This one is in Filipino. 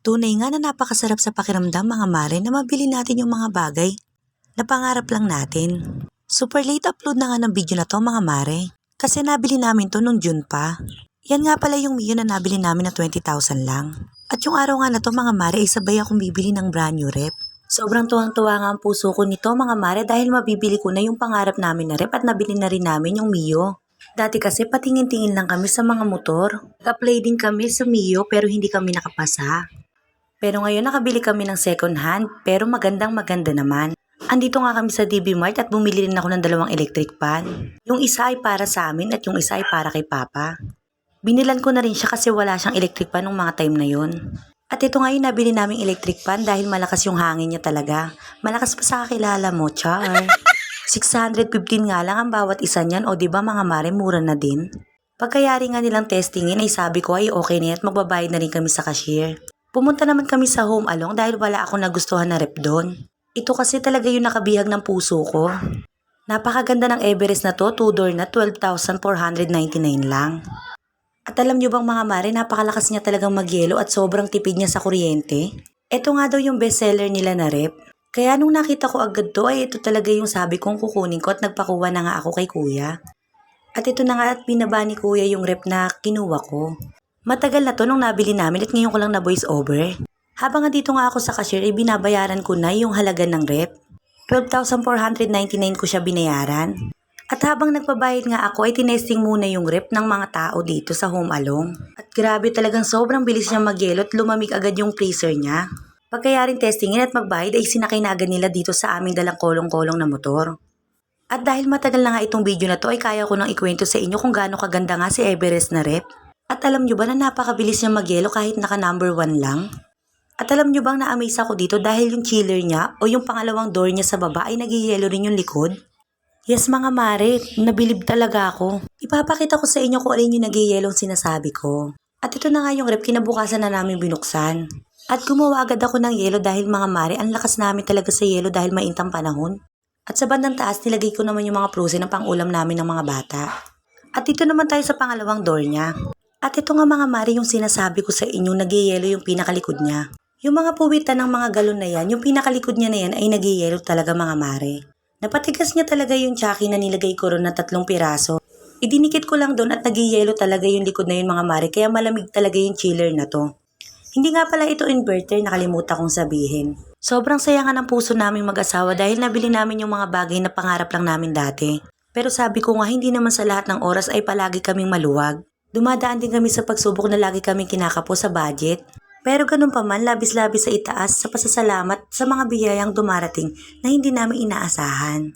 Tunay nga na napakasarap sa pakiramdam mga mare na mabili natin yung mga bagay na pangarap lang natin. Super late upload na nga ng video na to mga mare. Kasi nabili namin to nung June pa. Yan nga pala yung Mio na nabili namin na 20,000 lang. At yung araw nga na to mga mare ay sabay akong bibili ng brand new rep. Sobrang tuwang-tuwa nga ang puso ko nito mga mare dahil mabibili ko na yung pangarap namin na rep at nabili na rin namin yung Mio. Dati kasi patingin-tingin lang kami sa mga motor. Nag-apply din kami sa Mio pero hindi kami nakapasa. Pero ngayon nakabili kami ng second hand pero magandang maganda naman. Andito nga kami sa DB Mart at bumili rin ako ng 2 electric pan. Yung isa ay para sa amin at yung isa ay para kay Papa. Binilan ko na rin siya kasi wala siyang electric pan nung mga time na yun. At ito nga yung nabili naming electric pan dahil malakas yung hangin niya talaga. Malakas pa sa kakilala mo, char. 615 nga lang ang bawat isa niyan o diba mga mare mura na din. Pagkayari nga nilang testingin ay sabi ko ay okay na at magbabayad na rin kami sa cashier. Pumunta naman kami sa Home Along dahil wala akong nagustuhan na rep doon. Ito kasi talaga yung nakabihag ng puso ko. Napakaganda ng Everest na to, 2-door na 12,499 lang. At alam nyo bang mga mare, napakalakas niya talagang magyelo at sobrang tipid niya sa kuryente. Ito nga daw yung bestseller nila na rep. Kaya nung nakita ko agad to ay ito talaga yung sabi kong kukunin ko at nagpakuha na nga ako kay kuya. At ito na nga at binaba ni kuya yung rep na kinuha ko. Matagal na to nung nabili namin at ngayon ko lang na voice over. Habang dito nga ako sa cashier ay binabayaran ko na yung halaga ng rep. 12,499 ko siya binayaran. At habang nagbabayad nga ako ay tinesting muna yung rep ng mga tao dito sa Home Along. At grabe talagang sobrang bilis niya magyelo at lumamig agad yung freezer niya. Pagkayaring testingin at magbayad ay sinakay na agad nila dito sa aming dalang kolong-kolong na motor. At dahil matagal na nga itong video na to ay kaya ko nang ikwento sa inyo kung gaano kaganda nga si Everest na rep. At alam nyo ba na napakabilis niya magyelo kahit naka number 1 lang? At alam nyo bang na-amaze ako dito dahil yung chiller niya o yung pangalawang door niya sa baba ay nag-yellow rin yung likod? Yes mga mare, nabilib talaga ako. Ipapakita ko sa inyo kung alin yung nag-yellow sinasabi ko. At ito na nga yung rep kinabukasan na namin binuksan. At gumawa agad ako ng yelo dahil mga mare, ang lakas namin talaga sa yelo dahil maintang panahon. At sa bandang taas nilagay ko naman yung mga frozen na pang-ulam namin ng mga bata. At dito naman tayo sa pangalawang door niya. At ito nga mga mare yung sinasabi ko sa inyo nag-yellow yung pinakalikod niya. Yung mga puwitan ng mga galon na yan, yung pinakalikod niya na yan ay nag-yellow talaga mga mare. Napatigas niya talaga yung tsaki na nilagay ko ron na 3 piraso. Idinikit ko lang doon at nag-yellow talaga yung likod na yun mga mare kaya malamig talaga yung chiller na to. Hindi nga pala ito inverter, nakalimutan kong sabihin. Sobrang saya nga ng puso naming mag-asawa dahil nabili namin yung mga bagay na pangarap lang namin dati. Pero sabi ko nga hindi naman sa lahat ng oras ay palagi kaming maluwag. Dumadaan din kami sa pagsubok na lagi kaming kinakapo sa budget. Pero ganun pa man, labis-labis sa itaas sa pasasalamat sa mga biyayang dumarating na hindi namin inaasahan.